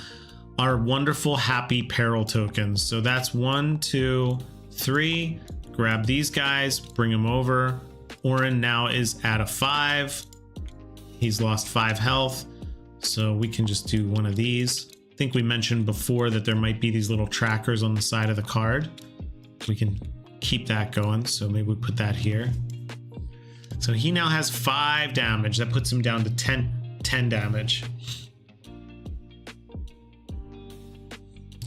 our wonderful happy peril tokens. So that's 1, 2, 3. Grab these guys, bring them over. Orin now is at a 5. He's lost 5 health. So we can just do one of these. I think we mentioned before that there might be these little trackers on the side of the card. We can keep that going. So maybe we put that here. So he now has 5 damage. That puts him down to 10 damage.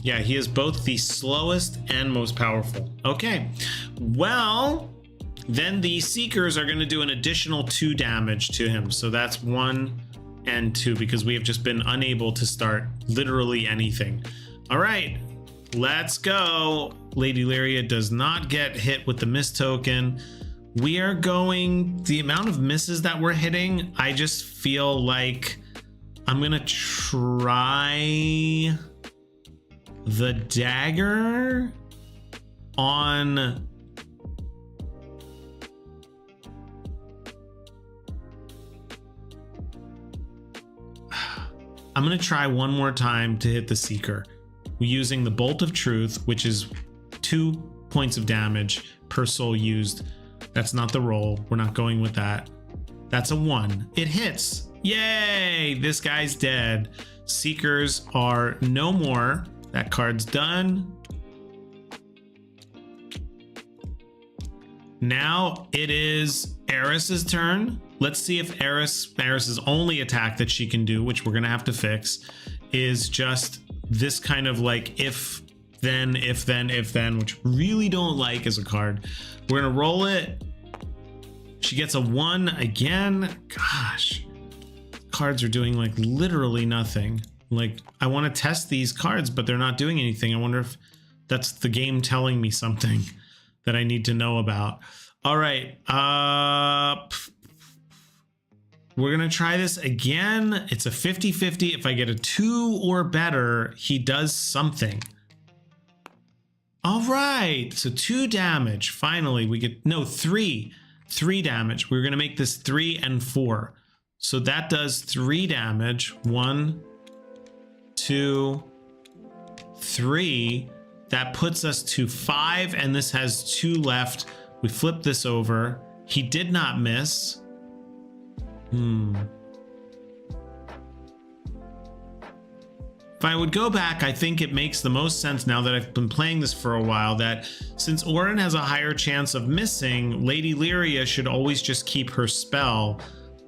Yeah, he is both the slowest and most powerful. Okay, well, then the Seekers are going to do an additional 2 damage to him. So that's 1 and 2 because we have just been unable to start literally anything. All right, let's go. Lady Lyria does not get hit with the miss token. We are going, the amount of misses that we're hitting, I just feel like I'm going to try the dagger on I'm going to try one more time to hit the Seeker. We're using the Bolt of Truth, which is 2 points of damage per soul used. That's not the roll. We're not going with that. That's a 1. It hits. Yay! This guy's dead. Seekers are no more. That card's done. Now it is Eris's turn. Let's see if Eris's only attack that she can do, which we're gonna have to fix, is just this kind of like if then, which really don't like as a card. We're gonna roll it. She gets a 1 again. Gosh, cards are doing like literally nothing. Like, I want to test these cards, but they're not doing anything. I wonder if that's the game telling me something that I need to know about. All right. We're going to try this again. It's a 50-50. If I get a 2 or better, he does something. All right. So 2 damage. Finally, we get, no, 3 damage. We're going to make this 3 and 4. So that does 3 damage. 1, 2, 3. That puts us to 5, and this has 2 left. We flip this over. He did not miss. If I would go back, I think it makes the most sense now that I've been playing this for a while that since Orin has a higher chance of missing, Lady Lyria should always just keep her spell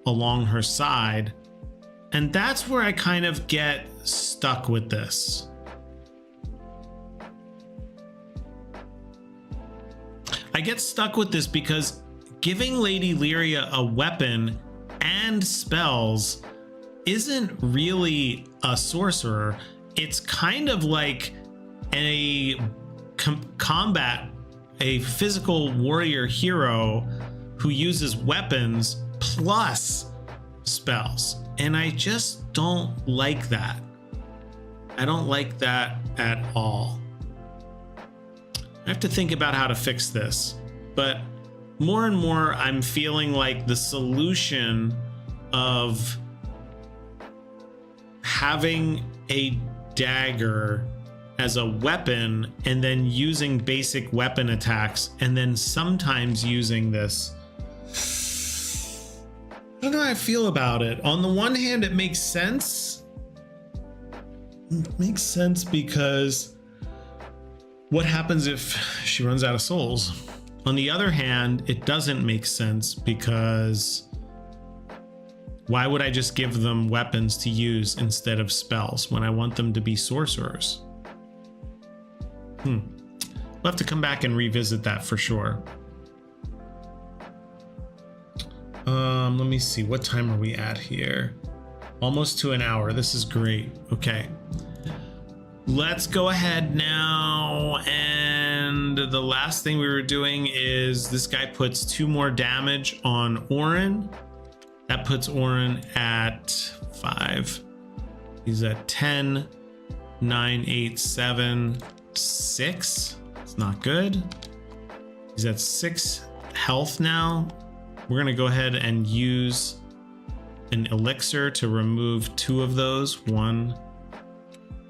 along her side. And that's where I kind of get stuck with this. I get stuck with this because giving Lady Lyria a weapon and spells isn't really a sorcerer. It's kind of like a combat, a physical warrior hero who uses weapons plus spells. And I just don't like that. I don't like that at all. I have to think about how to fix this, but more and more I'm feeling like the solution of having a dagger as a weapon and then using basic weapon attacks and then sometimes using this. I don't know how I feel about it. On the one hand, it makes sense. It makes sense because what happens if she runs out of souls? On the other hand, it doesn't make sense because why would I just give them weapons to use instead of spells when I want them to be sorcerers? We'll have to come back and revisit that for sure. Let me see. What time are we at here? Almost to an hour. This is great. Okay. Let's go ahead now, and the last thing we were doing is this guy puts 2 more damage on Orin. That puts Orin at 5. He's at 10, 9, 8, 7, 6. It's not good. He's at 6 health now. We're gonna go ahead and use an elixir to remove 2 of those. 1,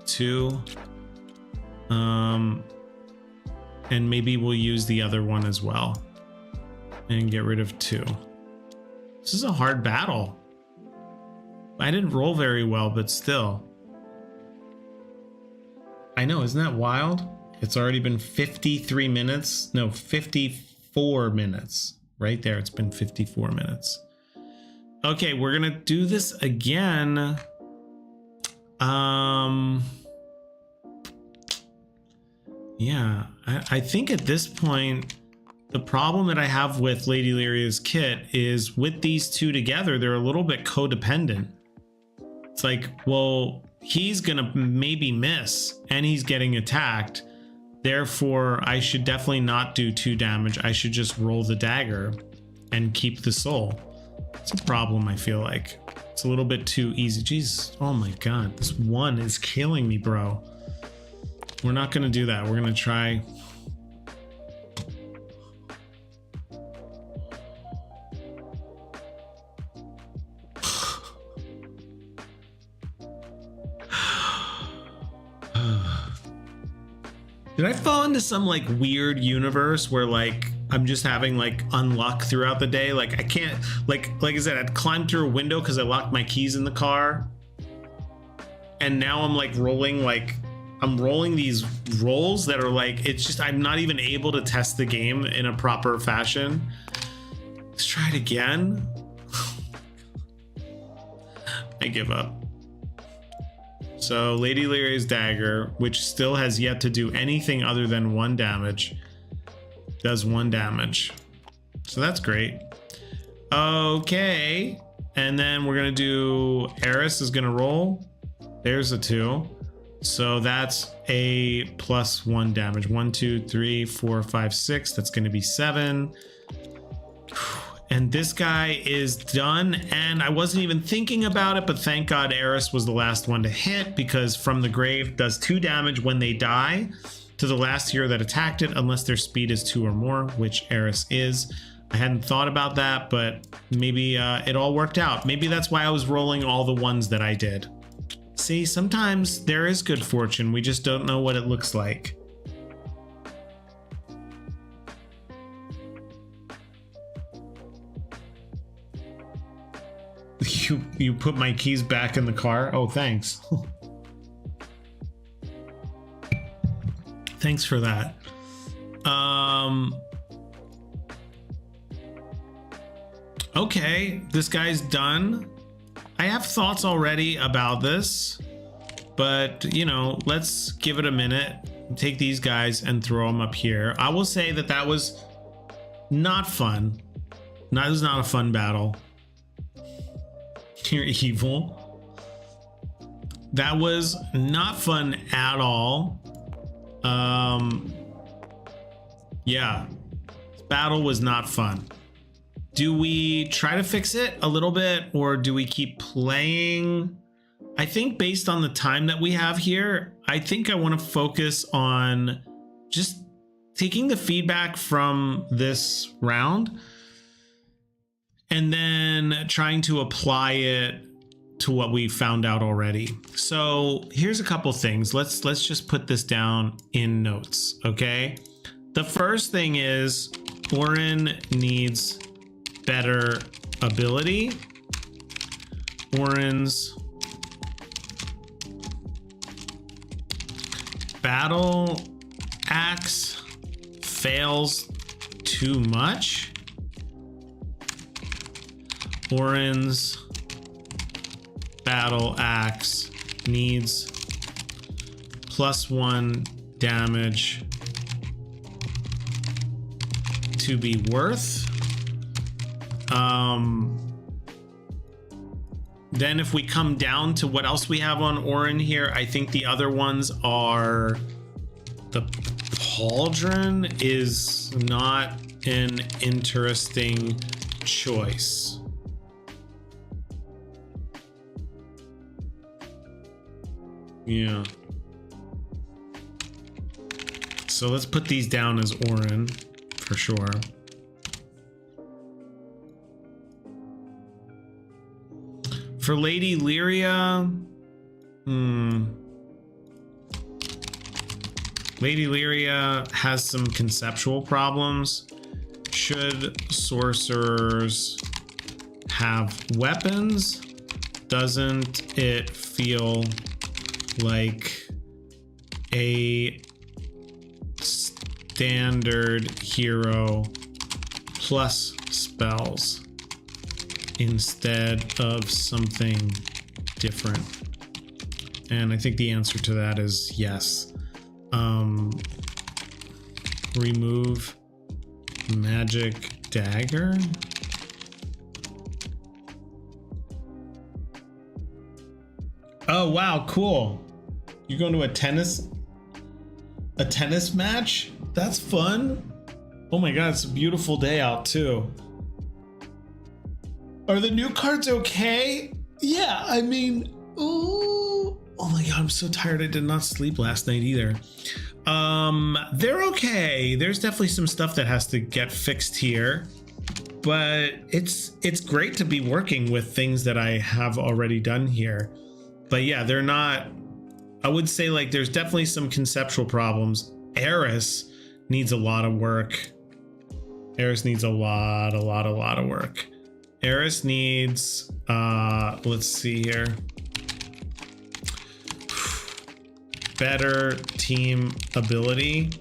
2, and maybe we'll use the other one as well and get rid of 2. This is a hard battle. I didn't roll very well, but still. I know, isn't that wild? It's already been 53 minutes. No, 54 minutes. Right there, it's been 54 minutes. Okay, we're gonna do this again. Yeah, I think at this point, the problem that I have with Lady Lyria's kit is with these 2 together, they're a little bit codependent. It's like, well, he's gonna maybe miss and he's getting attacked. Therefore, I should definitely not do 2 damage. I should just roll the dagger and keep the soul. It's a problem, I feel like. It's a little bit too easy. Jeez, oh my god, this 1 is killing me, bro. We're not gonna do that. We're gonna try. Did I fall into some like weird universe where like I'm just having like unluck throughout the day? Like I can't, like I said, I'd climb through a window because I locked my keys in the car. And now I'm like rolling, like I'm rolling these rolls that are like, it's just, I'm not even able to test the game in a proper fashion. Let's try it again. I give up. So Lady Lyria's dagger, which still has yet to do anything other than 1 damage, does 1 damage. So that's great. Okay. And then we're going to do, Eris is going to roll. There's a 2. So that's a +1 damage. 1, 2, 3, 4, 5, 6. That's going to be 7. And this guy is done, and I wasn't even thinking about it, but thank God Eris was the last one to hit, because From the Grave does 2 damage when they die to the last hero that attacked it, unless their speed is 2 or more, which Eris is. I hadn't thought about that, but maybe it all worked out. Maybe that's why I was rolling all the ones that I did. See, sometimes there is good fortune. We just don't know what it looks like. You put my keys back in the car? Oh, thanks. Thanks for that. Okay, this guy's done. I have thoughts already about this, but you know, let's give it a minute. Take these guys and throw them up here. I will say that that was not fun. That was not a fun battle. You're evil. That was not fun at all. Yeah, this battle was not fun. Do we try to fix it a little bit, or do we keep playing? I think based on the time that we have here, I think I want to focus on just taking the feedback from this round and then trying to apply it to what we found out already. So here's a couple things. Let's just put this down in notes, okay? The first thing is Orin needs better ability. Orin's battle axe fails too much. Orin's battle axe needs +1 damage to be worth. Then if we come down to what else we have on Orin here, I think the other ones are the pauldron is not an interesting choice. Yeah. So let's put these down as Orin for sure. For Lady Lyria, Lady Lyria has some conceptual problems. Should sorcerers have weapons? Doesn't it feel like a standard hero plus spells instead of something different? And I think the answer to that is yes. Remove magic dagger. Oh wow, cool. You're going to a tennis match? That's fun. Oh my god, it's a beautiful day out too. Are the new cards okay? Yeah, I mean, oh my god, I'm so tired. I did not sleep last night either. They're okay. There's definitely some stuff that has to get fixed here, but it's great to be working with things that I have already done here. But yeah, they're not, I would say like there's definitely some conceptual problems. Eris needs a lot of work. Eris needs a lot of work. Eris needs, let's see here. Better team ability.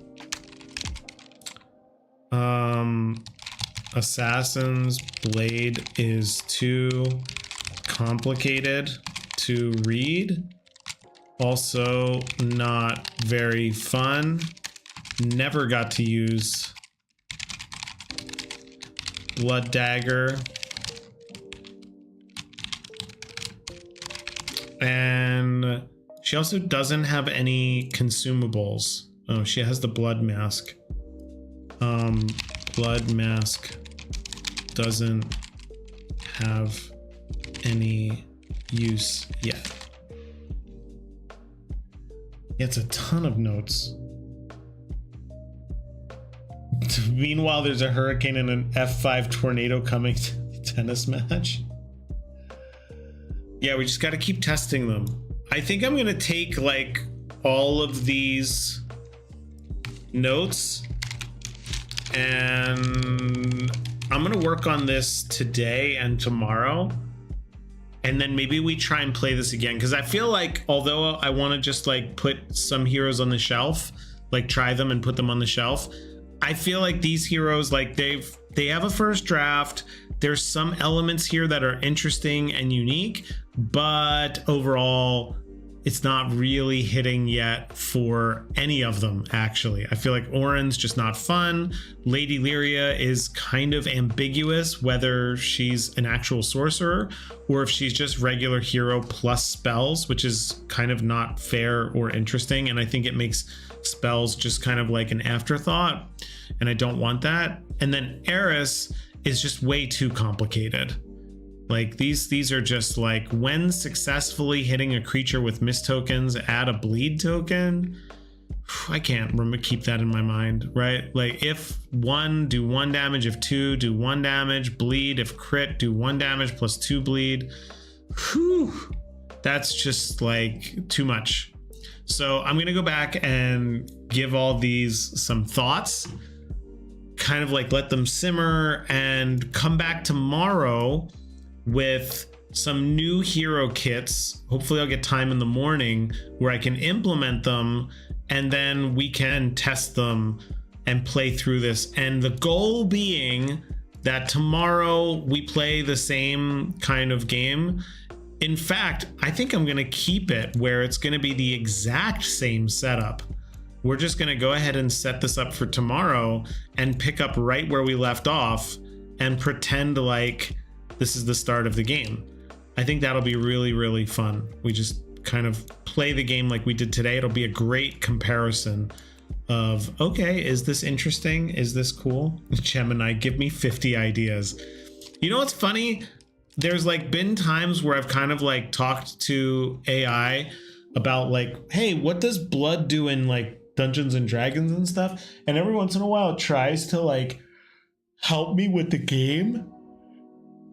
Assassin's Blade is too complicated to read. Also not very fun. Never got to use Blood Dagger. And she also doesn't have any consumables. Oh, she has the blood mask. Blood mask doesn't have any use yet. It's a ton of notes. Meanwhile, there's a hurricane and an F5 tornado coming to the tennis match. Yeah, we just got to keep testing them. I think I'm going to take like all of these notes and I'm going to work on this today and tomorrow. And then maybe we try and play this again. Because I feel like although I want to just like put some heroes on the shelf, like try them and put them on the shelf, I feel like these heroes, like they have a first draft. There's some elements here that are interesting and unique, but overall it's not really hitting yet for any of them, actually. I feel like Orin's just not fun. Lady Lyria is kind of ambiguous whether she's an actual sorcerer or if she's just regular hero plus spells, which is kind of not fair or interesting. And I think it makes spells just kind of like an afterthought, and I don't want that. And then Eris is just way too complicated. Like these are just like, when successfully hitting a creature with miss tokens, add a bleed token. I can't keep that in my mind, right? Like if 1, do 1 damage, if 2, do 1 damage, bleed, if crit, do 1 damage plus 2 bleed. Whew, that's just like too much. So I'm gonna go back and give all these some thoughts, kind of like let them simmer, and come back tomorrow with some new hero kits. Hopefully I'll get time in the morning where I can implement them, and then we can test them and play through this. And the goal being that tomorrow we play the same kind of game. In fact, I think I'm going to keep it where it's going to be the exact same setup. We're just going to go ahead and set this up for tomorrow and pick up right where we left off and pretend like this is the start of the game. I think that'll be really, really fun. We just kind of play the game like we did today. It'll be a great comparison of, okay, is this interesting? Is this cool? Gemini, give me 50 ideas. You know what's funny? There's like been times where I've kind of like talked to AI about like, hey, what does blood do in like Dungeons and Dragons and stuff? And every once in a while it tries to like help me with the game.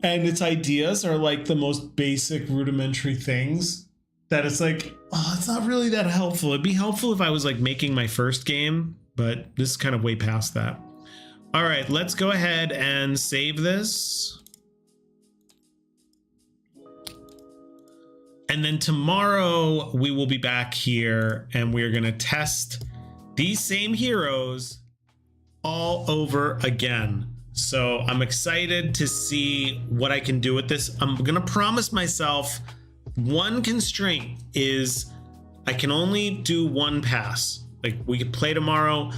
And its ideas are like the most basic rudimentary things that it's like, oh, it's not really that helpful. It'd be helpful if I was like making my first game, but this is kind of way past that. All right, let's go ahead and save this. And then tomorrow we will be back here and we're going to test these same heroes all over again. So I'm excited to see what I can do with this. I'm going to promise myself one constraint is I can only do 1 pass. Like we could play tomorrow.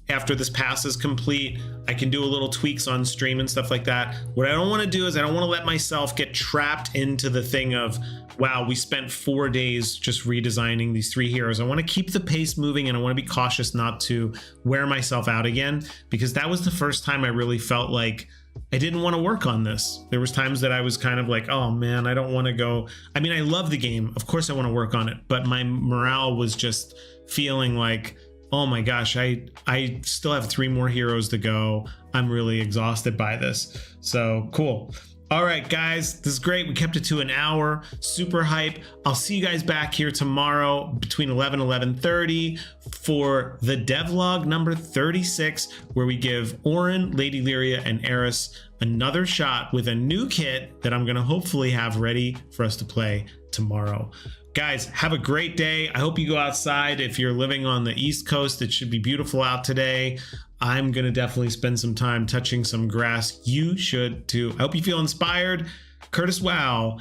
After this pass is complete, I can do a little tweaks on stream and stuff like that. What I don't want to do is I don't want to let myself get trapped into the thing of, wow, we spent 4 days just redesigning these 3 heroes. I want to keep the pace moving, and I want to be cautious not to wear myself out again, because that was the first time I really felt like I didn't want to work on this. There was times that I was kind of like, oh man, I don't want to go. I mean, I love the game. Of course I want to work on it, but my morale was just feeling like, oh my gosh, I still have 3 more heroes to go. I'm really exhausted by this. So cool. All right, guys, this is great. We kept it to an hour. Super hype. I'll see you guys back here tomorrow between 11 and 11:30 for the devlog number 36, where we give Orin, Lady Lyria, and Eris another shot with a new kit that I'm going to hopefully have ready for us to play tomorrow. Guys, have a great day. I hope you go outside. If you're living on the East Coast, it should be beautiful out today. I'm going to definitely spend some time touching some grass. You should too. I hope you feel inspired. Curtis Wow.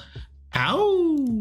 Ow.